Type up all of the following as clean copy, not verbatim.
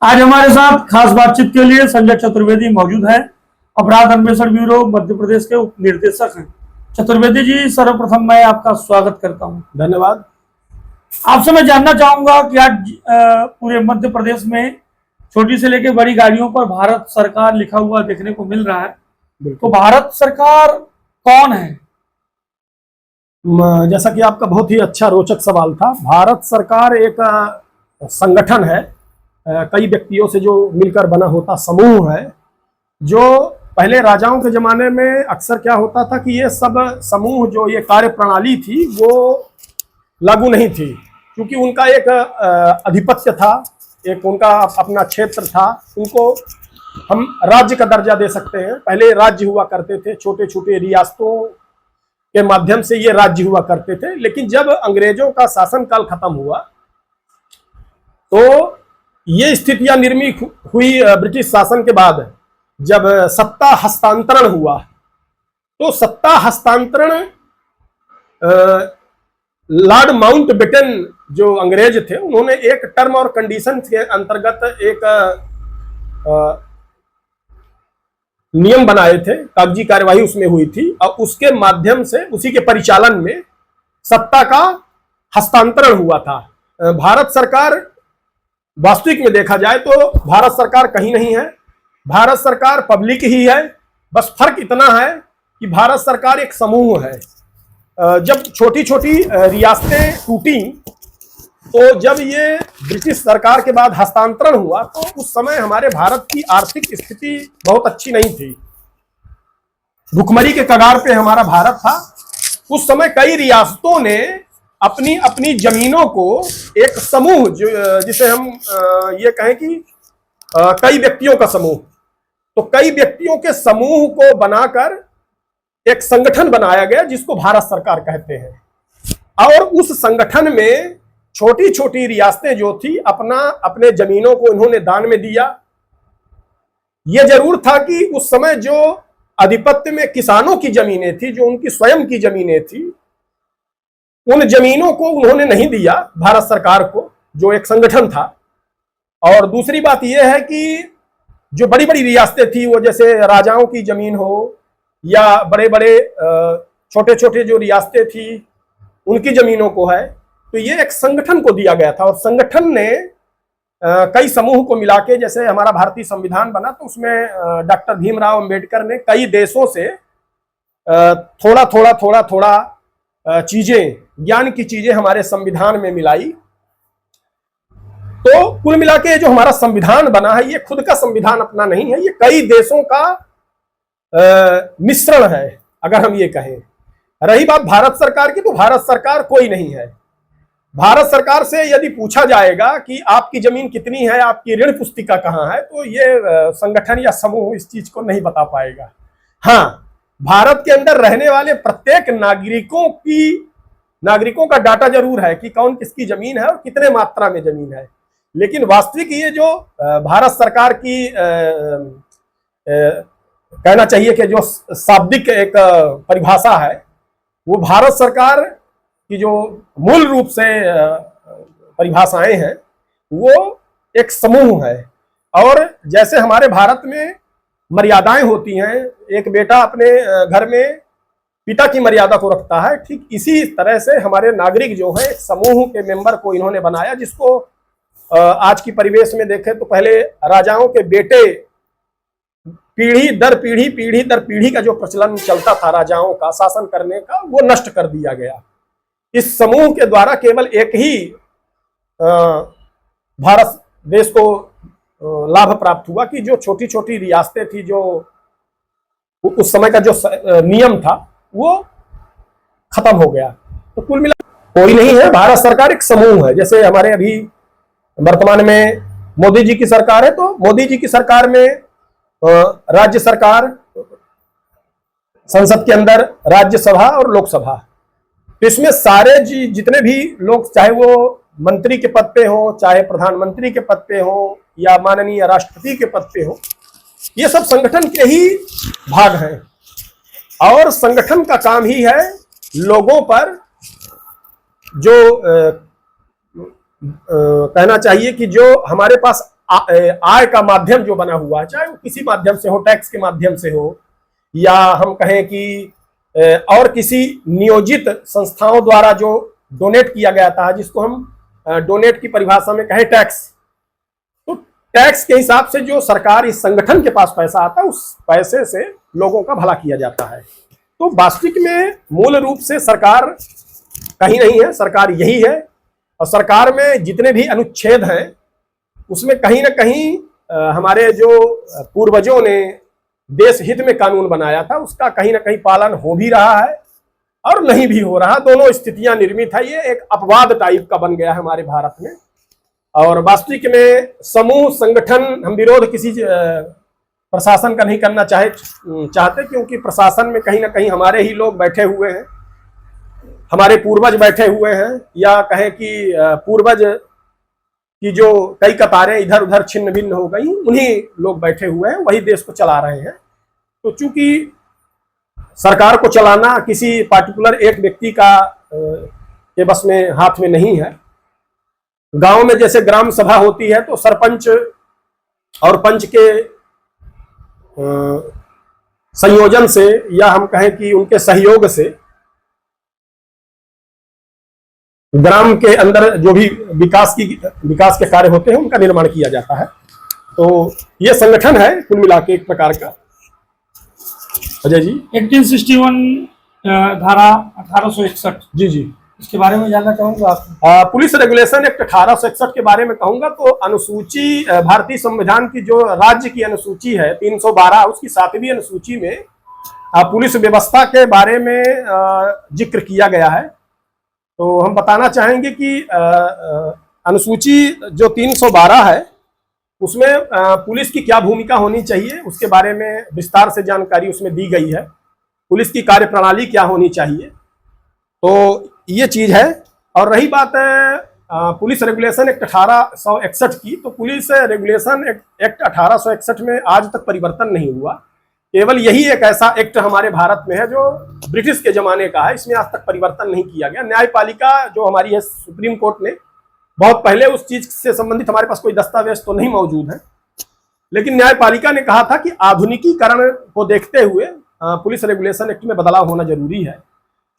आज हमारे साथ खास बातचीत के लिए संजय चतुर्वेदी मौजूद हैं। अपराध अन्वेषण ब्यूरो मध्य प्रदेश के उप निर्देशक हैं। चतुर्वेदी जी, सर्वप्रथम मैं आपका स्वागत करता हूं। धन्यवाद। आपसे मैं जानना चाहूंगा कि आज पूरे मध्य प्रदेश में छोटी से लेकर बड़ी गाड़ियों पर भारत सरकार लिखा हुआ देखने को मिल रहा है, तो भारत सरकार कौन है? जैसा कि आपका बहुत ही अच्छा रोचक सवाल था। भारत सरकार एक संगठन है, कई व्यक्तियों से जो मिलकर बना होता समूह है। जो पहले राजाओं के जमाने में अक्सर क्या होता था कि ये सब समूह, जो ये कार्य प्रणाली थी, वो लागू नहीं थी, क्योंकि उनका एक आधिपत्य था, एक उनका अपना क्षेत्र था। उनको हम राज्य का दर्जा दे सकते हैं। पहले राज्य हुआ करते थे, छोटे छोटे रियासतों के माध्यम से ये राज्य हुआ करते थे। लेकिन जब अंग्रेजों का शासनकाल खत्म हुआ तो ये स्थितियां निर्मित हुई। ब्रिटिश शासन के बाद जब सत्ता हस्तांतरण हुआ, तो सत्ता हस्तांतरण लॉर्ड माउंटबेटन जो अंग्रेज थे, उन्होंने एक टर्म और कंडीशन के अंतर्गत एक नियम बनाए थे, कागजी कार्यवाही उसमें हुई थी, और उसके माध्यम से उसी के परिचालन में सत्ता का हस्तांतरण हुआ था। भारत सरकार, वास्तविक में देखा जाए तो भारत सरकार कहीं नहीं है। भारत सरकार पब्लिक ही है। बस फर्क इतना है कि भारत सरकार एक समूह है। जब छोटी छोटी रियासतें टूटी, तो जब ये ब्रिटिश सरकार के बाद हस्तांतरण हुआ, तो उस समय हमारे भारत की आर्थिक स्थिति बहुत अच्छी नहीं थी। भुखमरी के कगार पे हमारा भारत था। उस समय कई रियासतों ने अपनी अपनी जमीनों को एक समूह, जो जिसे हम ये कहें कि कई व्यक्तियों का समूह, तो कई व्यक्तियों के समूह को बनाकर एक संगठन बनाया गया, जिसको भारत सरकार कहते हैं। और उस संगठन में छोटी छोटी रियासतें जो थी, अपने जमीनों को इन्होंने दान में दिया। यह जरूर था कि उस समय जो आधिपत्य में किसानों की जमीनें थी, जो उनकी स्वयं की जमीनें थी, उन जमीनों को उन्होंने नहीं दिया भारत सरकार को, जो एक संगठन था। और दूसरी बात यह है कि जो बड़ी बड़ी रियासतें थी, वो जैसे राजाओं की जमीन हो या बड़े बड़े छोटे छोटे जो रियासतें थी, उनकी जमीनों को है, तो ये एक संगठन को दिया गया था। और संगठन ने कई समूह को मिला के, जैसे हमारा भारतीय संविधान बना, तो उसमें डॉक्टर भीमराव अंबेडकर ने कई देशों से थोड़ा थोड़ा थोड़ा थोड़ा चीजें, ज्ञान की चीजें हमारे संविधान में मिलाई। तो कुल मिला के जो हमारा संविधान बना है, ये खुद का संविधान अपना नहीं है, ये कई देशों का मिश्रण है, अगर हम ये कहें। रही बात भारत सरकार की, तो भारत सरकार कोई नहीं है। भारत सरकार से यदि पूछा जाएगा कि आपकी जमीन कितनी है, आपकी ऋण पुस्तिका कहाँ है, तो ये संगठन या समूह इस चीज को नहीं बता पाएगा। हाँ, भारत के अंदर रहने वाले प्रत्येक नागरिकों का डाटा जरूर है कि कौन किसकी जमीन है और कितने मात्रा में जमीन है। लेकिन वास्तविक ये जो भारत सरकार की कहना चाहिए कि जो शाब्दिक एक परिभाषा है, वो भारत सरकार की जो मूल रूप से परिभाषाएं हैं, वो एक समूह है। और जैसे हमारे भारत में मर्यादाएं होती हैं, एक बेटा अपने घर में पिता की मर्यादा को रखता है, ठीक इसी तरह से हमारे नागरिक जो है, एक समूह के मेंबर को इन्होंने बनाया, जिसको आज की परिवेश में देखें तो पहले राजाओं के बेटे पीढ़ी दर पीढ़ी का जो प्रचलन चलता था राजाओं का शासन करने का, वो नष्ट कर दिया गया। इस समूह के द्वारा केवल एक ही भारत देश को लाभ प्राप्त हुआ कि जो छोटी छोटी रियासतें थी, जो उस समय का जो नियम था, वो खत्म हो गया। तो कुल मिला कोई नहीं है, भारत सरकार एक समूह है। जैसे हमारे अभी वर्तमान में मोदी जी की सरकार है, तो मोदी जी की सरकार में राज्य सरकार, संसद के अंदर राज्यसभा और लोकसभा, तो इसमें सारे जितने भी लोग, चाहे वो मंत्री के पद पे हो, चाहे प्रधानमंत्री के पद पे हो, या माननीय राष्ट्रपति के पद पे हो, ये सब संगठन के ही भाग हैं। और संगठन का काम ही है लोगों पर जो कहना चाहिए कि जो हमारे पास आय का माध्यम जो बना हुआ है, चाहे वो किसी माध्यम से हो, टैक्स के माध्यम से हो, या हम कहें कि और किसी नियोजित संस्थाओं द्वारा जो डोनेट किया गया था, जिसको हम डोनेट की परिभाषा में कहें टैक्स, तो टैक्स के हिसाब से जो सरकार इस संगठन के पास पैसा आता है, उस पैसे से लोगों का भला किया जाता है। तो वास्तविक में मूल रूप से सरकार कहीं नहीं है, सरकार यही है। और सरकार में जितने भी अनुच्छेद हैं उसमें कहीं ना कहीं हमारे जो पूर्वजों ने देश हित में कानून बनाया था उसका कहीं ना कहीं पालन हो भी रहा है और नहीं भी हो रहा। दोनों स्थितियां निर्मित है। ये एक अपवाद टाइप का बन गया है हमारे भारत में। और वास्तविक में समूह संगठन हम विरोध किसी प्रशासन का नहीं करना चाहते, क्योंकि प्रशासन में कहीं ना कहीं हमारे ही लोग बैठे हुए हैं, हमारे पूर्वज बैठे हुए हैं, या कहें कि पूर्वज की जो कई कतारें इधर उधर छिन्न भिन्न हो गई, उन्हीं लोग बैठे हुए हैं, वही देश को चला रहे हैं। तो चूंकि सरकार को चलाना किसी पार्टिकुलर एक व्यक्ति का के बस में हाथ में नहीं है। गांव में जैसे ग्राम सभा होती है तो सरपंच और पंच के संयोजन से, या हम कहें कि उनके सहयोग से ग्राम के अंदर जो भी विकास के कार्य होते हैं उनका निर्माण किया जाता है। तो ये संगठन है कुल मिला के एक प्रकार का। अजय जी, 1861 धारा 1861, जी जी, इसके बारे में जानना चाहूंगा आप। पुलिस रेगुलेशन एक्ट 1861 के बारे में कहूंगा तो अनुसूची, भारतीय संविधान की जो राज्य की अनुसूची है 312, उसकी 7वीं अनुसूची में पुलिस व्यवस्था के बारे में जिक्र किया गया है। तो हम बताना चाहेंगे कि अनुसूची जो 312 है उसमें पुलिस की क्या भूमिका होनी चाहिए उसके बारे में विस्तार से जानकारी उसमें दी गई है। पुलिस की कार्यप्रणाली क्या होनी चाहिए, तो ये चीज है। और रही बात पुलिस रेगुलेशन एक्ट 1861 की, तो पुलिस रेगुलेशन एक्ट 1861 में आज तक परिवर्तन नहीं हुआ। केवल यही एक ऐसा एक्ट हमारे भारत में है जो ब्रिटिश के जमाने का है, इसमें आज तक परिवर्तन नहीं किया गया। न्यायपालिका जो हमारी है, सुप्रीम कोर्ट ने बहुत पहले उस चीज से संबंधित हमारे पास कोई दस्तावेज तो नहीं मौजूद है, लेकिन न्यायपालिका ने कहा था कि आधुनिकीकरण को देखते हुए पुलिस रेगुलेशन एक्ट में बदलाव होना जरूरी है।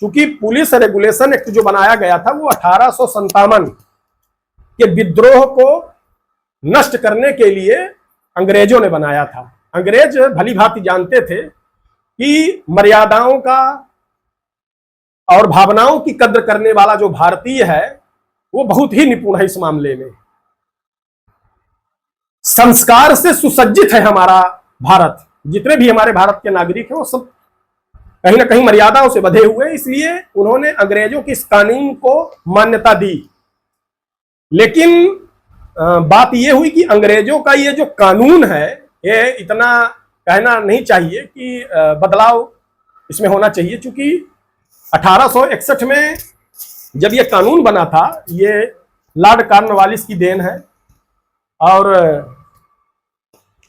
क्योंकि पुलिस रेगुलेशन एक्ट जो बनाया गया था वो 1857 के विद्रोह को नष्ट करने के लिए अंग्रेजों ने बनाया था। अंग्रेज भली भांति जानते थे कि मर्यादाओं का और भावनाओं की कद्र करने वाला जो भारतीय है वो बहुत ही निपुण है इस मामले में। संस्कार से सुसज्जित है हमारा भारत। जितने भी हमारे भारत के नागरिक हैं वो सब कहीं ना कहीं मर्यादाओं से बंधे हुए, इसलिए उन्होंने अंग्रेजों की इस कानून को मान्यता दी। लेकिन बात यह हुई कि अंग्रेजों का ये जो कानून है ये इतना कहना नहीं चाहिए कि बदलाव इसमें होना चाहिए, क्योंकि 1861 में जब ये कानून बना था ये लॉर्ड कॉर्नवालिस की देन है और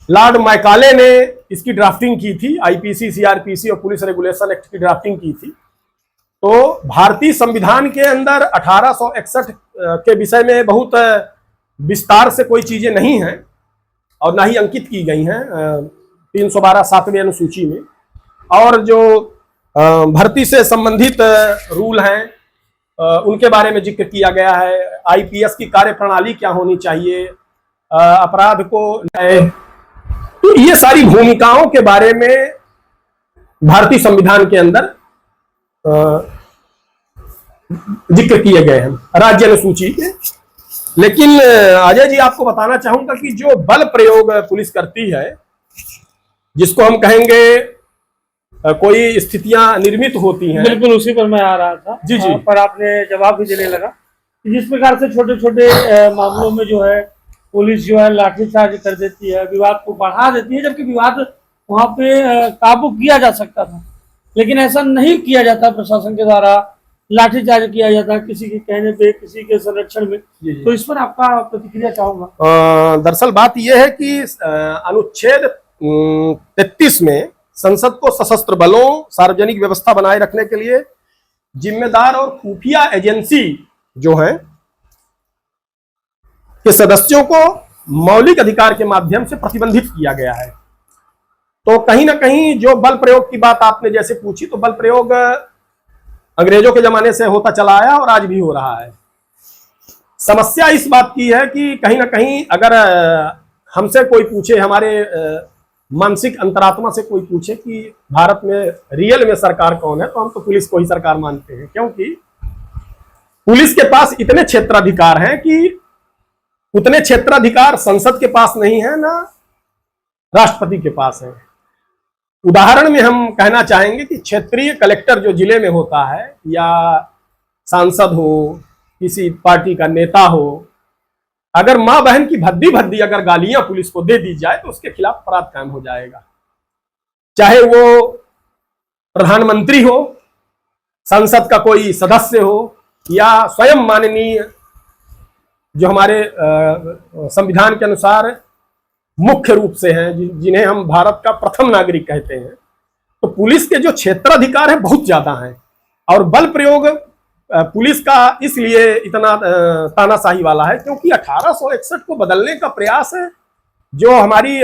लॉर्ड मैकाले ने इसकी ड्राफ्टिंग की थी। आईपीसी, सीआरपीसी और पुलिस रेगुलेशन एक्ट की ड्राफ्टिंग की थी। तो भारतीय संविधान के अंदर 1861 के विषय में बहुत विस्तार से कोई चीजें नहीं हैं और ना ही अंकित की गई हैं 312 7वीं अनुसूची में। और जो भर्ती से संबंधित रूल हैं उनके बारे में जिक्र किया गया है। आईपीएस की कार्यप्रणाली क्या होनी चाहिए, अपराध को, तो ये सारी भूमिकाओं के बारे में भारतीय संविधान के अंदर जिक्र किए गए हैं राज्य अनुसूची के। लेकिन अजय जी, आपको बताना चाहूंगा कि जो बल प्रयोग पुलिस करती है, जिसको हम कहेंगे कोई स्थितियां निर्मित होती हैं, बिल्कुल उसी पर मैं आ रहा था। जी जी, पर आपने जवाब भी देने लगा। जिस प्रकार से छोटे छोटे मामलों में जो है पुलिस जो है लाठीचार्ज कर देती है, विवाद को बढ़ा देती है, जबकि विवाद वहां पे काबू किया जा सकता था, लेकिन ऐसा नहीं किया जाता। प्रशासन के द्वारा लाठीचार्ज किया जाता किसी के कहने पे, किसी के संरक्षण में। तो इस पर आपका प्रतिक्रिया चाहूंगा। दरअसल बात यह है कि अनुच्छेद 33 में संसद को सशस्त्र बलों, सार्वजनिक व्यवस्था बनाए रखने के लिए जिम्मेदार और खुफिया एजेंसी जो है के सदस्यों को मौलिक अधिकार के माध्यम से प्रतिबंधित किया गया है। तो कहीं ना कहीं जो बल प्रयोग की बात आपने जैसे पूछी, तो बल प्रयोग अंग्रेजों के जमाने से होता चला आया और आज भी हो रहा है। समस्या इस बात की है कि कहीं ना कहीं अगर हमसे कोई पूछे, हमारे मानसिक अंतरात्मा से कोई पूछे कि भारत में रियल में सरकार कौन है, तो हम तो पुलिस को ही सरकार मानते हैं, क्योंकि पुलिस के पास इतने क्षेत्राधिकार हैं कि उतने क्षेत्राधिकार संसद के पास नहीं है, ना राष्ट्रपति के पास है। उदाहरण में हम कहना चाहेंगे कि क्षेत्रीय कलेक्टर जो जिले में होता है, या सांसद हो, किसी पार्टी का नेता हो, अगर मां बहन की भद्दी भद्दी अगर गालियां पुलिस को दे दी जाए तो उसके खिलाफ अपराध कायम हो जाएगा। चाहे वो प्रधानमंत्री हो, संसद का कोई सदस्य हो, या स्वयं माननीय जो हमारे संविधान के अनुसार मुख्य रूप से हैं, जिन्हें हम भारत का प्रथम नागरिक कहते हैं। तो पुलिस के जो क्षेत्राधिकार है बहुत ज्यादा हैं, और बल प्रयोग पुलिस का इसलिए इतना तानाशाही वाला है क्योंकि 1861 को बदलने का प्रयास है। जो हमारी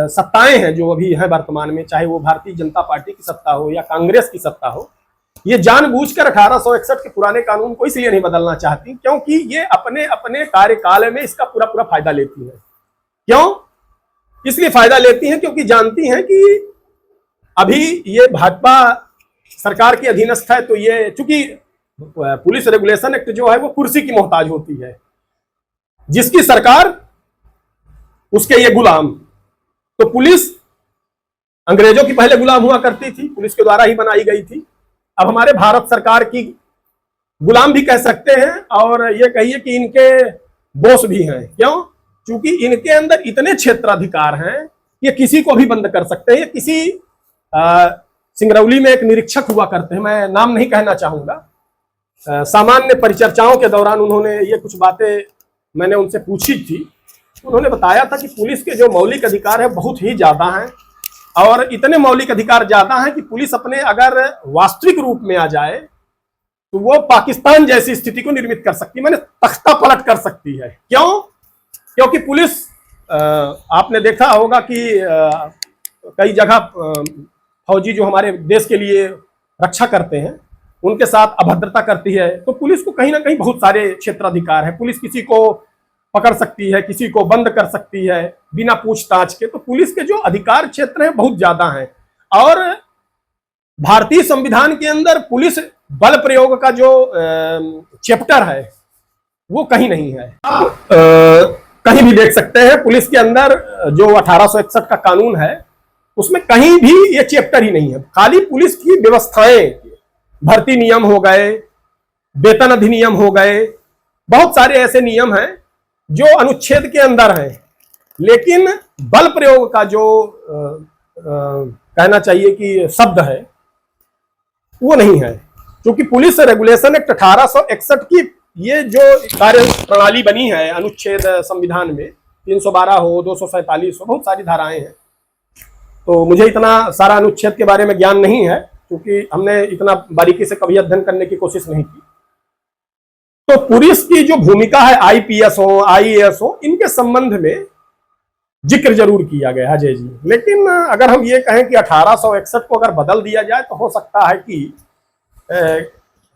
सत्ताएं हैं जो अभी है वर्तमान में, चाहे वो भारतीय जनता पार्टी की सत्ता हो या कांग्रेस की सत्ता हो, ये जानबूझकर 1861 के पुराने कानून को इसलिए नहीं बदलना चाहती क्योंकि ये अपने अपने कार्यकाल में इसका पूरा पूरा फायदा लेती है। क्यों इसलिए फायदा लेती हैं? क्योंकि जानती हैं कि अभी ये भाजपा सरकार की अधीनस्थ है, तो ये चूंकि पुलिस रेगुलेशन एक्ट जो है वो कुर्सी की मोहताज होती है, जिसकी सरकार उसके ये गुलाम। तो पुलिस अंग्रेजों की पहले गुलाम हुआ करती थी, पुलिस के द्वारा ही बनाई गई थी। अब हमारे भारत सरकार की गुलाम भी कह सकते हैं, और ये कहिए कि इनके बॉस भी हैं। क्यों? क्योंकि इनके अंदर इतने क्षेत्राधिकार हैं, ये किसी को भी बंद कर सकते हैं। ये किसी सिंगरौली में एक निरीक्षक हुआ करते हैं, मैं नाम नहीं कहना चाहूंगा, सामान्य परिचर्चाओं के दौरान उन्होंने ये कुछ बातें मैंने उनसे पूछी थी। उन्होंने बताया था कि पुलिस के जो मौलिक अधिकार है बहुत ही ज्यादा हैं, और इतने मौलिक अधिकार ज्यादा हैं कि पुलिस अपने अगर वास्तविक रूप में आ जाए तो वो पाकिस्तान जैसी स्थिति को निर्मित कर सकती है, मैंने तख्ता पलट कर सकती है। क्यों? क्योंकि पुलिस आपने देखा होगा कि कई जगह फौजी जो हमारे देश के लिए रक्षा करते हैं उनके साथ अभद्रता करती है, तो पुलिस को कहीं ना कहीं बहुत सारे क्षेत्राधिकार है। पुलिस किसी को पकड़ सकती है, किसी को बंद कर सकती है बिना पूछताछ के। तो पुलिस के जो अधिकार क्षेत्र हैं बहुत ज्यादा हैं, और भारतीय संविधान के अंदर पुलिस बल प्रयोग का जो चैप्टर है वो कहीं नहीं है। कहीं भी देख सकते हैं पुलिस के अंदर जो 1861 का कानून है उसमें कहीं भी ये चैप्टर ही नहीं है। खाली पुलिस की व्यवस्थाएं, भर्ती नियम हो गए, वेतन अधिनियम हो गए, बहुत सारे ऐसे नियम हैं जो अनुच्छेद के अंदर हैं, लेकिन बल प्रयोग का जो कहना चाहिए कि शब्द है वो नहीं है। क्योंकि पुलिस रेगुलेशन एक्ट 1861 की ये जो कार्य प्रणाली बनी है अनुच्छेद संविधान में 312 हो, 247 हो, बहुत सारी धाराएं हैं। तो मुझे इतना सारा अनुच्छेद के बारे में ज्ञान नहीं है क्योंकि हमने इतना बारीकी से कभी अध्ययन करने की कोशिश नहीं की। तो पुलिस की जो भूमिका है, आईपीएस हो, आईएएस हो, इनके संबंध में जिक्र जरूर किया गया है अजय जी। लेकिन अगर हम ये कहें कि 1861 को अगर बदल दिया जाए तो हो सकता है कि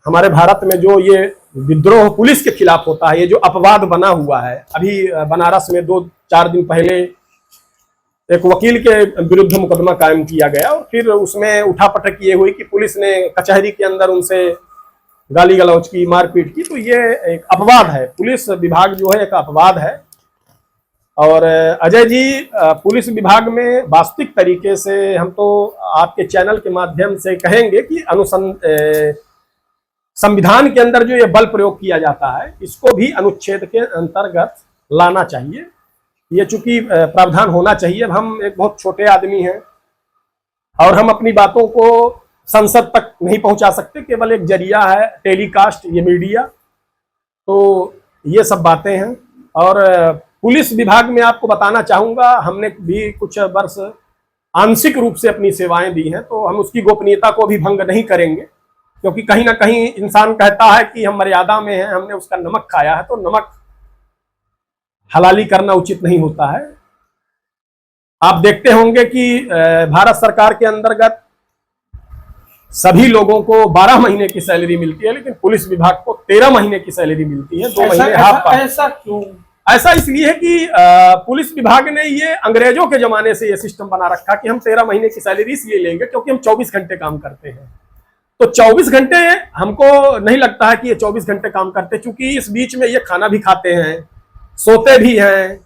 हमारे भारत में जो ये विद्रोह पुलिस के खिलाफ होता है, ये जो अपवाद बना हुआ है, अभी बनारस में 2-4 दिन पहले एक वकील के विरुद्ध मुकदमा कायम किया गया और फिर उसमें उठापटक ये हुई कि पुलिस ने कचहरी के अंदर उनसे गाली गलौज की, मारपीट की। तो ये एक अपवाद है, पुलिस विभाग जो है एक अपवाद है। और अजय जी, पुलिस विभाग में वास्तविक तरीके से हम तो आपके चैनल के माध्यम से कहेंगे कि संविधान के अंदर जो ये बल प्रयोग किया जाता है इसको भी अनुच्छेद के अंतर्गत लाना चाहिए। ये चूंकि प्रावधान होना चाहिए। हम एक बहुत छोटे आदमी हैं और हम अपनी बातों को संसद तक नहीं पहुंचा सकते, केवल एक जरिया है टेलीकास्ट, ये मीडिया। तो ये सब बातें हैं। और पुलिस विभाग में आपको बताना चाहूंगा, हमने भी कुछ वर्ष आंशिक रूप से अपनी सेवाएं दी हैं, तो हम उसकी गोपनीयता को भी भंग नहीं करेंगे, क्योंकि कहीं ना कहीं इंसान कहता है कि हम मर्यादा में हैं, हमने उसका नमक खाया है, तो नमक हलाली करना उचित नहीं होता है। आप देखते होंगे कि भारत सरकार के अंतर्गत सभी लोगों को 12 महीने की सैलरी मिलती है, लेकिन पुलिस विभाग को 13 महीने की सैलरी मिलती है, 2 महीने हाफ। ऐसा क्यों? ऐसा इसलिए है कि पुलिस विभाग ने ये अंग्रेजों के जमाने से ये सिस्टम बना रखा कि हम 13 महीने की सैलरी इसलिए लेंगे क्योंकि हम 24 घंटे काम करते हैं। तो 24 घंटे हमको नहीं लगता है कि ये 24 घंटे काम करते, क्योंकि इस बीच में ये खाना भी खाते हैं, सोते भी हैं,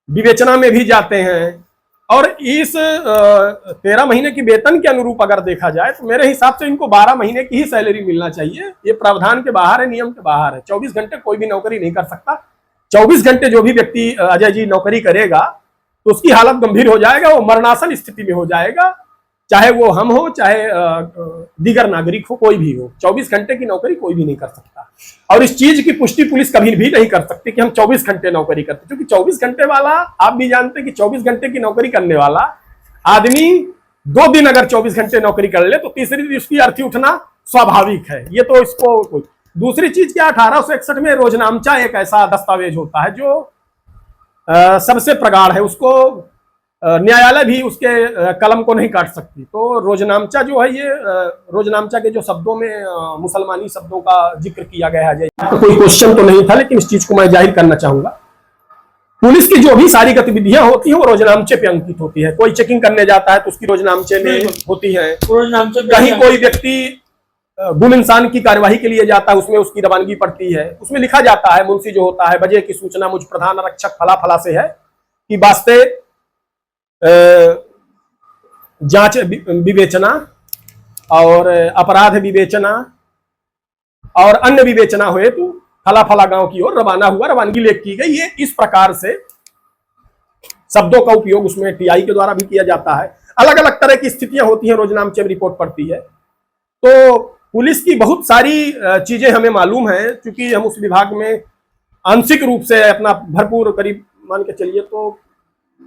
विवेचना में भी जाते हैं। और इस 13 महीने की वेतन के अनुरूप अगर देखा जाए तो मेरे हिसाब से इनको 12 महीने की ही सैलरी मिलना चाहिए। ये प्रावधान के बाहर है, नियम के बाहर है। 24 घंटे कोई भी नौकरी नहीं कर सकता। 24 घंटे जो भी व्यक्ति अजय जी नौकरी करेगा तो उसकी हालत गंभीर हो जाएगा, वो मरणासन स्थिति में हो जाएगा, चाहे वो हम हो चाहे दीगर नागरिक हो, कोई भी हो। 24 घंटे की नौकरी कोई भी नहीं कर सकता। और इस चीज की पुष्टि पुलिस कभी भी नहीं कर सकती कि हम 24 घंटे नौकरी करते, क्योंकि 24 घंटे वाला आप भी जानते हैं कि 24 घंटे की नौकरी करने वाला आदमी 2 दिन अगर 24 घंटे नौकरी कर ले तो तीसरे दिन उसकी अर्थी उठना स्वाभाविक है। ये तो इसको दूसरी चीज क्या, 1861 में रोजनामचा एक ऐसा दस्तावेज होता है जो सबसे प्रगाढ़ है, उसको न्यायालय भी उसके कलम को नहीं काट सकती। तो रोजनामचा जो है, ये रोजनामचा के जो शब्दों में मुसलमानी शब्दों का जिक्र किया गया है। आपका कोई क्वेश्चन तो नहीं था, लेकिन इस चीज को मैं जाहिर करना चाहूंगा। पुलिस की जो भी सारी गतिविधियां होती है वो रोजनामचे पे अंकित होती है। कोई चेकिंग करने जाता है तो उसकी रोजनामचे में होती है। कहीं कोई व्यक्ति गुम इंसान की कार्यवाही के लिए जाता है, उसमें उसकी रवानगी पड़ती है, उसमें लिखा जाता है, मुंशी जो होता है, बजे की सूचना मुझ प्रधान आरक्षक फला फला से है कि वास्ते जांच विवेचना और अपराध विवेचना और अन्य विवेचना हुए तो फला फला गांव की ओर रवाना हुआ, रवानगी लेख की गई। ये इस प्रकार से शब्दों का उपयोग उसमें टीआई के द्वारा भी किया जाता है। अलग अलग तरह की स्थितियां होती हैं, रोजनामचे में रिपोर्ट पड़ती है। तो पुलिस की बहुत सारी चीजें हमें मालूम है, क्योंकि हम उस विभाग में आंशिक रूप से अपना भरपूर करीब मान के चलिए, तो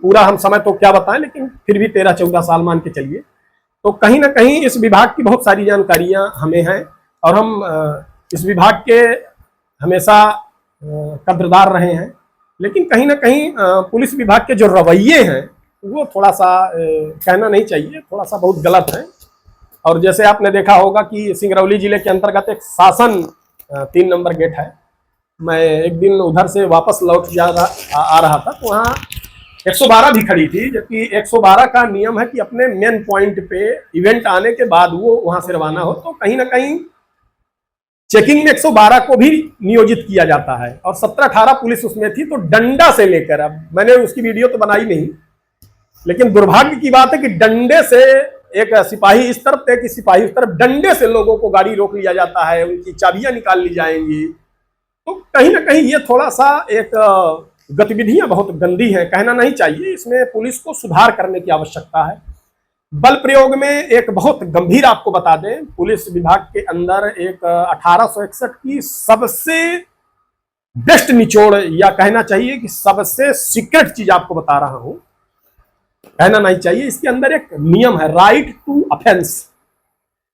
पूरा हम समय तो क्या बताएं, लेकिन फिर भी 13-14 साल मान के चलिए। तो कहीं ना कहीं इस विभाग की बहुत सारी जानकारियां हमें हैं और हम इस विभाग के हमेशा कद्रदार रहे हैं। लेकिन कहीं ना कहीं पुलिस विभाग के जो रवैये हैं वो थोड़ा सा कहना नहीं चाहिए, थोड़ा सा बहुत गलत है। और जैसे आपने देखा होगा कि सिंगरौली जिले के अंतर्गत एक शासन 3 नंबर गेट है। मैं एक दिन उधर से वापस लौट आ रहा था तो वहाँ 112 भी खड़ी थी, जबकि 112 का नियम है कि अपने मेन पॉइंट पे इवेंट आने के बाद वो वहां से रवाना हो। तो कहीं ना कहीं चेकिंग में 112 को भी नियोजित किया जाता है और 17-18 पुलिस उसमें थी। तो डंडा से लेकर, अब मैंने उसकी वीडियो तो बनाई नहीं, लेकिन दुर्भाग्य की बात है कि डंडे से एक सिपाही इस तरफ थे कि सिपाही उस तरफ, डंडे से लोगों को गाड़ी रोक लिया जाता है, उनकी चाबियां निकाल ली जाएंगी। तो कहीं ना कहीं ये थोड़ा सा एक गतिविधियां बहुत गंदी हैं, कहना नहीं चाहिए। इसमें पुलिस को सुधार करने की आवश्यकता है। बल प्रयोग में एक बहुत गंभीर आपको बता दें, पुलिस विभाग के अंदर एक 1861 की सबसे बेस्ट निचोड़, या कहना चाहिए कि सबसे सीक्रेट चीज आपको बता रहा हूं, कहना नहीं चाहिए। इसके अंदर एक नियम है, right to offence.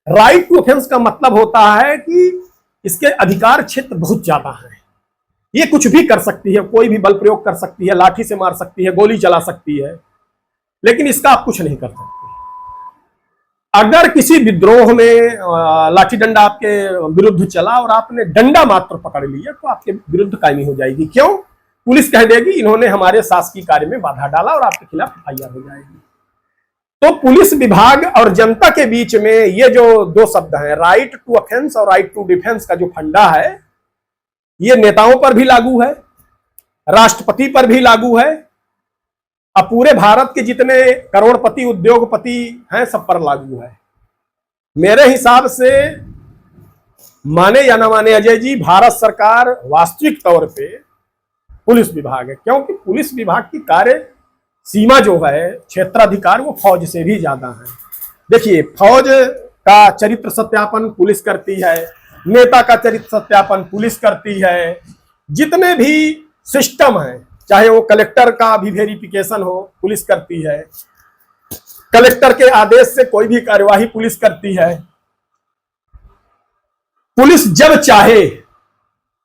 Right to offence का मतलब होता है कि इसके अधिकार क्षेत्र बहुत ज्यादा है। ये कुछ भी कर सकती है, कोई भी बल प्रयोग कर सकती है, लाठी से मार सकती है, गोली चला सकती है, लेकिन इसका आप कुछ नहीं कर सकते। अगर किसी विद्रोह में लाठी डंडा आपके विरुद्ध चला और आपने डंडा मात्र पकड़ लिया तो आपके विरुद्ध कायमी हो जाएगी। क्यों? पुलिस कह देगी इन्होंने हमारे शासकीय कार्य में बाधा डाला और आपके खिलाफ एफआईआर हो जाएगी। तो पुलिस विभाग और जनता के बीच में ये जो 2 शब्द हैं, राइट टू ऑफेंस और राइट टू डिफेंस का जो फंडा है, ये नेताओं पर भी लागू है, राष्ट्रपति पर भी लागू है, अब पूरे भारत के जितने करोड़पति उद्योगपति हैं सब पर लागू है। मेरे हिसाब से माने या ना माने अजय जी, भारत सरकार वास्तविक तौर पे पुलिस विभाग है, क्योंकि पुलिस विभाग की कार्य सीमा जो है, क्षेत्राधिकार, वो फौज से भी ज्यादा है। देखिए, फौज का चरित्र सत्यापन पुलिस करती है, नेता का चरित्र सत्यापन पुलिस करती है, जितने भी सिस्टम है, चाहे वो कलेक्टर का भी वेरिफिकेशन हो पुलिस करती है, कलेक्टर के आदेश से कोई भी कार्यवाही पुलिस करती है। पुलिस जब चाहे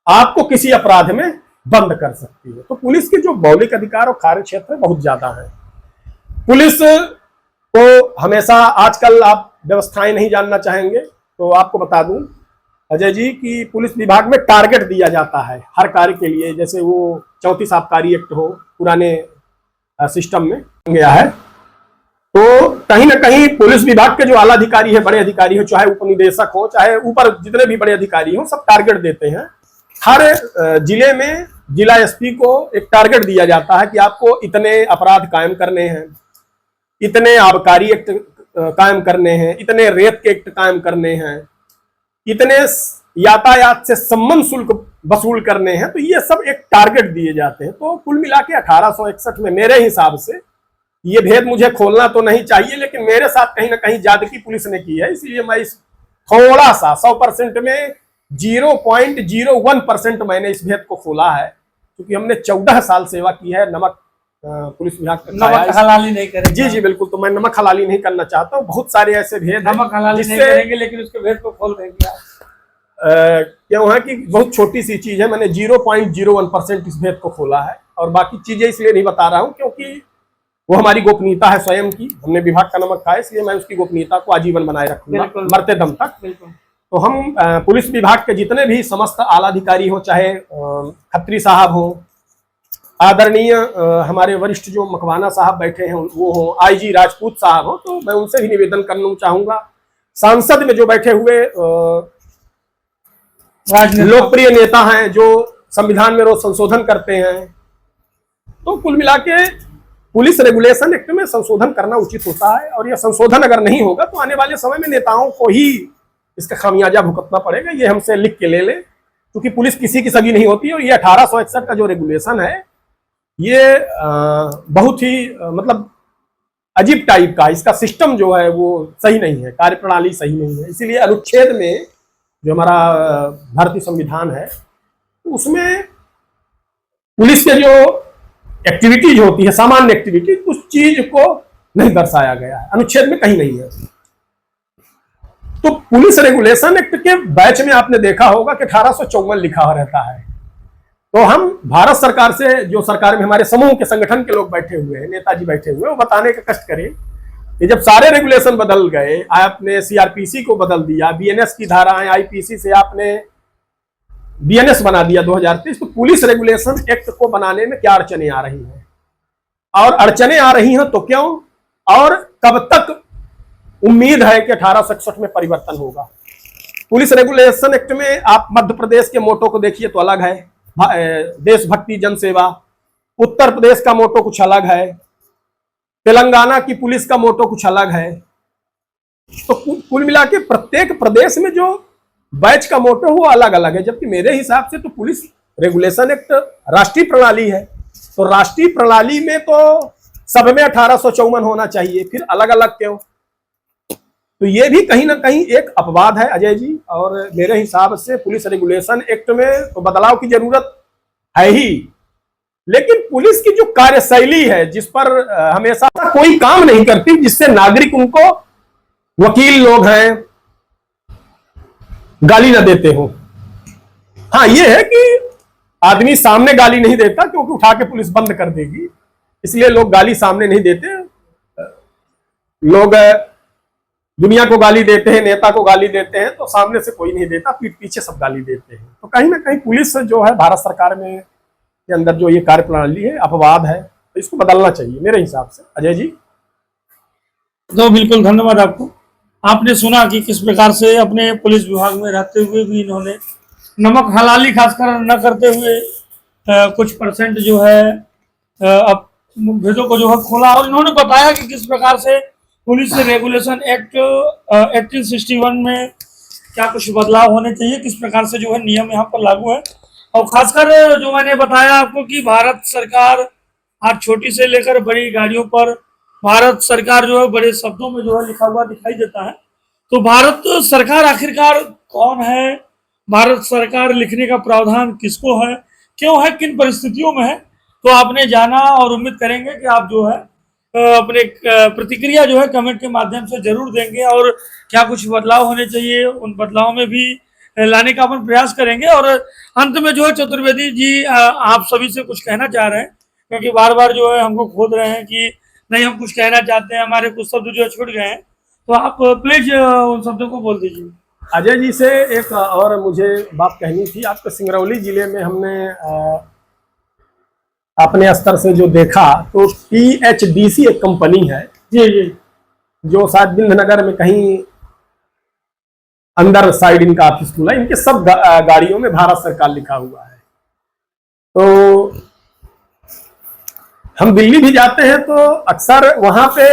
आपको किसी अपराध में बंद कर सकती है। तो पुलिस के जो मौलिक अधिकार और कार्य क्षेत्र बहुत ज्यादा है। पुलिस को हमेशा, आजकल आप व्यवस्थाएं नहीं जानना चाहेंगे तो आपको बता दूं अजय जी कि पुलिस विभाग में टारगेट दिया जाता है हर कार्य के लिए। जैसे वो 34 आबकारी एक्ट हो, पुराने सिस्टम में गया है, तो कहीं ना कहीं पुलिस विभाग के जो आला अधिकारी है, बड़े अधिकारी हो, चाहे उपनिदेशक हो, चाहे ऊपर जितने भी बड़े अधिकारी हो, सब टारगेट देते हैं। हर जिले में जिला एसपी को एक टारगेट दिया जाता है कि आपको इतने अपराध कायम करने हैं, इतने आबकारी एक्ट कायम करने हैं, इतने रेत के एक्ट कायम करने हैं, इतने यातायात से संबंध शुल्क वसूल करने हैं। तो ये सब एक टारगेट दिए जाते हैं। तो कुल मिला के 1861 में मेरे हिसाब से, ये भेद मुझे खोलना तो नहीं चाहिए, लेकिन मेरे साथ कहीं ना कहीं ज्यादती पुलिस ने की है, इसलिए मैं इस थोड़ा सा 100% में 0.01% मैंने इस भेद को खोला है, क्योंकि हमने 14 साल सेवा की है। नमक पुलिस विभाग का नमक हलाली नहीं करेंगे। जी जी बिल्कुल, तो मैं नमक हलाली नहीं करना चाहता हूँ। बहुत सारे ऐसे भेद हैं नमक हलाली नहीं करेंगे, लेकिन उसके भेद को खोल देंगे आप। क्यों है कि बहुत छोटी सी चीज है, मैंने 0.01% इस भेद को खोला है, और बाकी चीजें इसलिए नहीं बता रहा हूँ क्योंकि वो हमारी गोपनीयता है स्वयं की। हमने विभाग का नमक खाया, इसलिए मैं उसकी गोपनीयता को आजीवन बनाए रखूंगा मरते दम तक। तो हम पुलिस विभाग के जितने भी समस्त आला अधिकारी हो, चाहे खत्री साहब हो, आदरणीय हमारे वरिष्ठ जो मकवाना साहब बैठे हैं वो हो, आईजी राजपूत साहब हो, तो मैं उनसे भी निवेदन करना चाहूंगा। सांसद में जो बैठे हुए लोकप्रिय नेता हैं, जो संविधान में रोज संशोधन करते हैं, तो कुल मिला के पुलिस रेगुलेशन एक्ट में संशोधन करना उचित होता है। और यह संशोधन अगर नहीं होगा तो आने वाले समय में नेताओं को ही इसका खामियाजा भुगतना पड़ेगा। ये हमसे लिख के ले ले, क्योंकि पुलिस किसी की सगी नहीं होती। और ये 1861 का जो रेगुलेशन है, ये बहुत ही मतलब अजीब टाइप का, इसका सिस्टम जो है वो सही नहीं है, कार्यप्रणाली सही नहीं है। इसीलिए अनुच्छेद में जो हमारा भारतीय संविधान है, उसमें पुलिस के जो एक्टिविटीज होती है, सामान्य एक्टिविटी, उस चीज को नहीं दर्शाया गया है, अनुच्छेद में कहीं नहीं है। तो पुलिस रेगुलेशन एक्ट के बैच में आपने देखा होगा कि 1854 लिखा हुआ रहता है। तो हम भारत सरकार से, जो सरकार में हमारे समूह के संगठन के लोग बैठे हुए हैं, नेताजी बैठे हुए हैं, वो बताने का कष्ट करें कि जब सारे रेगुलेशन बदल गए, आपने सीआरपीसी को बदल दिया, बीएनएस की धाराएं, आईपीसी से आपने बीएनएस बना दिया 2023, तो पुलिस रेगुलेशन एक्ट को बनाने में क्या अड़चने आ रही हैं, और अड़चने आ रही हैं तो क्यों, और कब तक उम्मीद है कि 1861 में परिवर्तन होगा। पुलिस रेगुलेशन एक्ट में आप मध्य प्रदेश के मोटो को देखिए तो अलग है, देशभक्ति जनसेवा। उत्तर प्रदेश का मोटो कुछ अलग है, तेलंगाना की पुलिस का मोटो कुछ अलग है। तो कुल मिला के प्रत्येक प्रदेश में जो बैच का मोटो वो अलग अलग है। जबकि मेरे हिसाब से तो पुलिस रेगुलेशन एक्ट राष्ट्रीय प्रणाली है, तो राष्ट्रीय प्रणाली में तो सब में 1854 होना चाहिए, फिर अलग अलग क्यों। तो ये भी कहीं ना कहीं एक अपवाद है अजय जी। और मेरे हिसाब से पुलिस रेगुलेशन एक्ट में तो बदलाव की जरूरत है ही, लेकिन पुलिस की जो कार्यशैली है, जिस पर हमेशा कोई काम नहीं करती, जिससे नागरिक उनको, वकील लोग हैं, गाली ना देते हो। हाँ, ये है कि आदमी सामने गाली नहीं देता, क्योंकि उठा के पुलिस बंद कर देगी, इसलिए लोग गाली सामने नहीं देते। लोग दुनिया को गाली देते हैं, नेता को गाली देते हैं, तो सामने से कोई नहीं देता, पीठ पीछे सब गाली देते हैं। तो कहीं ना कहीं पुलिस जो है भारत सरकार में के अंदर जो ये कार्यप्रणाली है, अपवाद है, तो इसको बदलना चाहिए मेरे हिसाब से। अजय जी। तो बिल्कुल धन्यवाद आपको। आपने सुना कि किस प्रकार से अपने पुलिस विभाग में रहते हुए भी इन्होंने नमक हलाली खासकर न करते हुए कुछ परसेंट जो है अब भेदों को जो है खोला, और इन्होंने बताया कि किस प्रकार से पुलिस रेगुलेशन एक्ट 1861 में क्या कुछ बदलाव होने चाहिए, किस प्रकार से जो है नियम यहाँ पर लागू है। और खासकर जो मैंने बताया आपको कि भारत सरकार आज छोटी से लेकर बड़ी गाड़ियों पर भारत सरकार जो है बड़े शब्दों में जो है लिखा हुआ दिखाई देता है। तो भारत सरकार आखिरकार कौन है, भारत सरकार लिखने का प्रावधान किसको है, क्यों है, किन परिस्थितियों में है, तो आपने जाना। और उम्मीद करेंगे कि आप जो है अपने प्रतिक्रिया जो है कमेंट के माध्यम से जरूर देंगे, और क्या कुछ बदलाव होने चाहिए, उन बदलाव में भी लाने का अपन प्रयास करेंगे। और अंत में जो है चतुर्वेदी जी आप सभी से कुछ कहना चाह रहे हैं, क्योंकि बार बार जो है हमको खोद रहे हैं कि नहीं हम कुछ कहना चाहते हैं, हमारे कुछ शब्द जो छूट गए हैं, तो आप प्लीज उन शब्दों को बोल दीजिए। अजय जी से एक और मुझे बात कहनी थी। आपके सिंगरौली जिले में हमने अपने स्तर से जो देखा तो PHDC एक कंपनी है जी जी, जो शायद बिंदनगर में कहीं अंदर साइड इनका ऑफिस खुला है। इनके सब गाड़ियों में भारत सरकार लिखा हुआ है। तो हम दिल्ली भी जाते हैं तो अक्सर वहां पे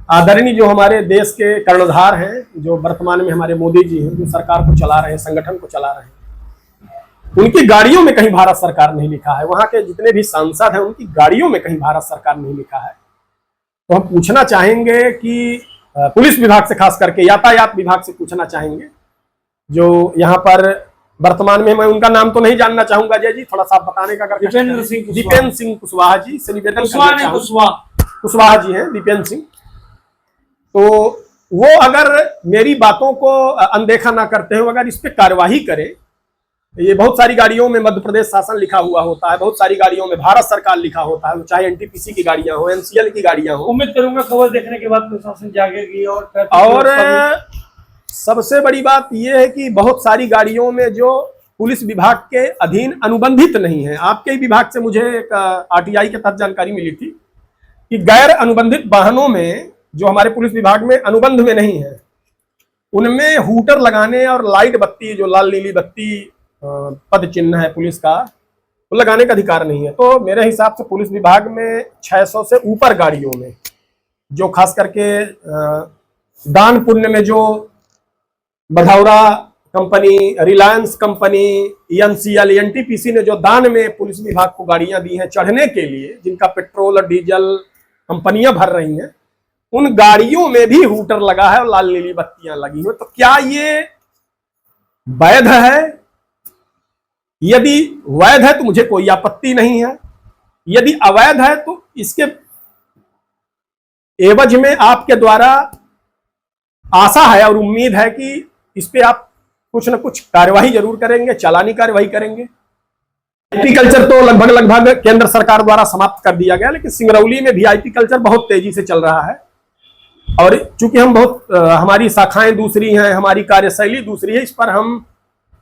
आदरणीय जो हमारे देश के कर्णधार हैं, जो वर्तमान में हमारे मोदी जी हैं, जो सरकार को चला रहे हैं, संगठन को चला रहे हैं, उनकी गाड़ियों में कहीं भारत सरकार नहीं लिखा है। वहां के जितने भी सांसद हैं उनकी गाड़ियों में कहीं भारत सरकार नहीं लिखा है। तो हम पूछना चाहेंगे कि पुलिस विभाग से, खास करके यातायात विभाग से पूछना चाहेंगे, जो यहाँ पर वर्तमान में, मैं उनका नाम तो नहीं जानना चाहूंगा अजय जी, थोड़ा सा बताने का। दीपेंद्र सिंह कुशवाहा जी से निवेदन कुशवाहा जी हैं, दीपेंद्र सिंह। तो वो अगर मेरी बातों को अनदेखा ना करते हुए अगर इस पे कार्यवाही करे। ये बहुत सारी गाड़ियों में मध्य प्रदेश शासन लिखा हुआ होता है, बहुत सारी गाड़ियों में भारत सरकार लिखा होता है, चाहे NTPC की गाड़ियां हो, NCL की गाड़ियां हो। उम्मीद करूंगा खबर देखने के बाद प्रशासन जागेगी। और सबसे बड़ी बात यह है कि बहुत सारी गाड़ियों में जो पुलिस विभाग के अधीन अनुबंधित नहीं है। आपके ही विभाग से मुझे एक RTI के तहत जानकारी मिली थी कि गैर अनुबंधित वाहनों में, जो हमारे पुलिस विभाग में अनुबंध में नहीं है, उनमें हूटर लगाने और लाइट बत्ती, जो लाल नीली बत्ती पद चिन्ह है पुलिस का, वो लगाने का अधिकार नहीं है। तो मेरे हिसाब से पुलिस विभाग में 600 से ऊपर गाड़ियों में, जो खास करके दान पुण्य में जो Baghaura company, Reliance company, NCL, NTPC ने जो दान में पुलिस विभाग को गाड़ियां दी हैं चढ़ने के लिए, जिनका पेट्रोल और डीजल कंपनियां भर रही हैं, उन गाड़ियों में भी हूटर लगा है और लाल नीली बत्तियां लगी हुई। तो क्या ये वैध है? यदि वैध है तो मुझे कोई आपत्ति नहीं है। यदि अवैध है तो इसके एवज में आपके द्वारा आशा है और उम्मीद है कि इस पे आप कुछ न कुछ कार्यवाही जरूर करेंगे, चालानी कार्यवाही करेंगे। IP कल्चर तो लगभग केंद्र सरकार द्वारा समाप्त कर दिया गया, लेकिन सिंगरौली में VIP कल्चर बहुत तेजी से चल रहा है। और चूंकि हम हमारी शाखाएं दूसरी हैं, हमारी कार्यशैली दूसरी है, इस पर हम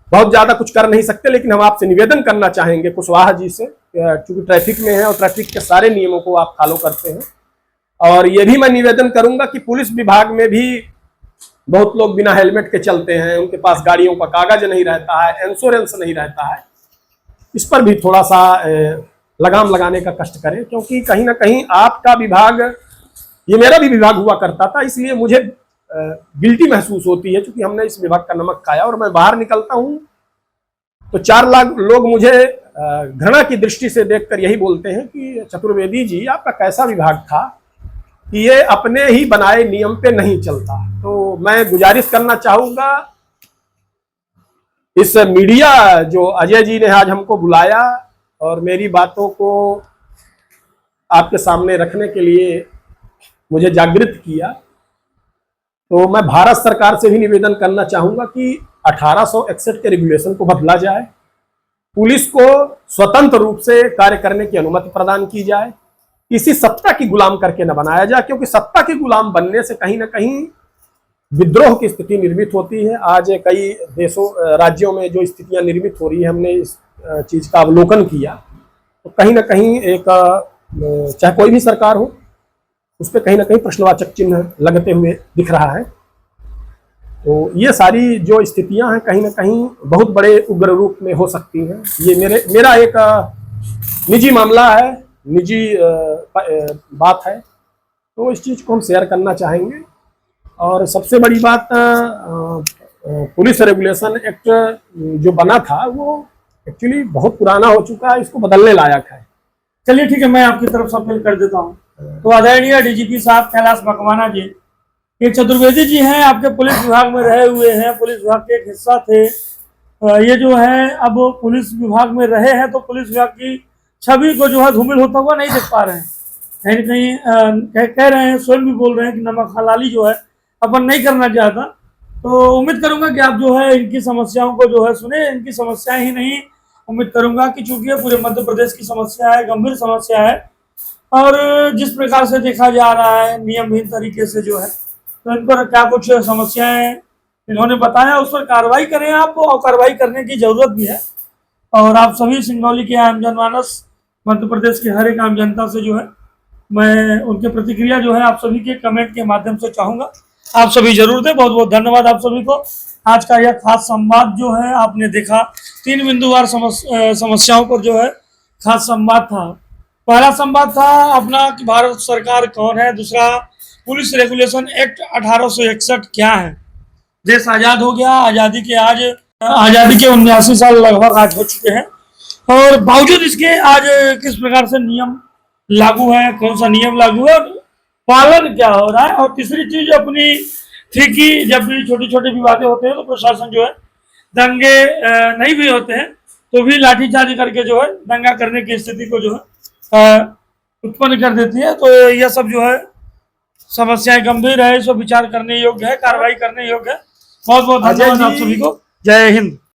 बहुत ज्यादा कुछ कर नहीं सकते। लेकिन हम आपसे निवेदन करना चाहेंगे कुशवाहा जी से, चूंकि ट्रैफिक में है और ट्रैफिक के सारे नियमों को आप फॉलो करते हैं। और ये भी मैं निवेदन करूंगा कि पुलिस विभाग में भी बहुत लोग बिना हेलमेट के चलते हैं, उनके पास गाड़ियों का कागज नहीं रहता है, इंश्योरेंस नहीं रहता है। इस पर भी थोड़ा सा लगाम लगाने का कष्ट करें, क्योंकि कहीं ना कहीं आपका विभाग, ये मेरा भी विभाग हुआ करता था, इसलिए मुझे गिल्टी महसूस होती है, क्योंकि हमने इस विभाग का नमक खाया। और मैं बाहर निकलता हूं तो 4 लाख लोग मुझे घृणा की दृष्टि से देखकर यही बोलते हैं कि चतुर्वेदी जी आपका कैसा विभाग था कि ये अपने ही बनाए नियम पे नहीं चलता। तो मैं गुजारिश करना चाहूंगा, इस मीडिया जो अजय जी ने आज हमको बुलाया और मेरी बातों को आपके सामने रखने के लिए मुझे जागृत किया, तो मैं भारत सरकार से भी निवेदन करना चाहूंगा कि 1861 के रेगुलेशन को बदला जाए, पुलिस को स्वतंत्र रूप से कार्य करने की अनुमति प्रदान की जाए, किसी सत्ता की गुलाम करके न बनाया जाए, क्योंकि सत्ता की गुलाम बनने से कहीं ना कहीं विद्रोह की स्थिति निर्मित होती है। आज कई देशों, राज्यों में जो स्थितियां निर्मित हो रही है, हमने इस चीज का अवलोकन किया। तो कहीं ना कहीं एक, चाहे कोई भी सरकार हो, उस पर कहीं ना कहीं प्रश्नवाचक चिन्ह लगते हुए दिख रहा है। तो ये सारी जो स्थितियां हैं कहीं ना कहीं बहुत बड़े उग्र रूप में हो सकती हैं। ये मेरा एक निजी मामला है, निजी बात है, तो इस चीज़ को हम शेयर करना चाहेंगे। और सबसे बड़ी बात, पुलिस रेगुलेशन एक्ट जो बना था वो एक्चुअली बहुत पुराना हो चुका है, इसको बदलने लायक है। चलिए ठीक है, मैं आपकी तरफ से अपील कर देता हूँ। तो आदरणीय DGP साहब कैलाश मकवाना जी, ये चतुर्वेदी जी हैं, आपके पुलिस विभाग में रहे हुए हैं, पुलिस विभाग के एक हिस्सा थे। ये जो है अब पुलिस विभाग में रहे हैं तो पुलिस विभाग की छवि को जो है धूमिल होता हुआ नहीं देख पा रहे हैं। कहीं कह रहे हैं, स्वयं भी बोल रहे हैं कि नमक हलाली जो है अपन नहीं करना चाहता। तो उम्मीद करूंगा कि आप जो है इनकी समस्याओं को जो है सुने। इनकी समस्याएं ही नहीं, उम्मीद करूंगा कि चूंकि ये पूरे मध्य प्रदेश की समस्या है, गंभीर समस्या है, और जिस प्रकार से देखा जा रहा है नियमहीन तरीके से जो है, तो इन पर क्या कुछ समस्याएं इन्होंने बताया, उस पर कार्रवाई करें आप, और कार्रवाई करने की जरूरत भी है। और आप सभी सिंगरौली के आम जनमानस, मध्य प्रदेश के हर एक आम जनता से जो है मैं उनके प्रतिक्रिया जो है आप सभी के कमेंट के माध्यम से चाहूंगा। आप सभी जरूर दें। बहुत बहुत धन्यवाद आप सभी को। आज का यह खास संवाद जो है आपने देखा, 3 बिंदुवार समस्याओं पर जो है खास संवाद था। पहला संवाद था अपना कि भारत सरकार कौन है, दूसरा पुलिस रेगुलेशन एक्ट 1861 क्या है। देश आजाद हो गया, आजादी के 79 साल लगभग आज हो चुके हैं, और बावजूद इसके आज किस प्रकार से नियम लागू है, कौन सा नियम लागू है, पालन क्या हो रहा है। और तीसरी चीज अपनी थी कि जब भी छोटे छोटे विवादें होते हैं तो प्रशासन जो है, दंगे नहीं भी होते हैं तो भी लाठीचार्ज करके जो है दंगा करने की स्थिति को जो है उत्पन्न कर देती है। तो यह सब जो है समस्याएं गंभीर है, इसको विचार करने योग्य है, कार्रवाई करने योग्य है। बहुत बहुत धन्यवाद आप सभी को। जय हिंद।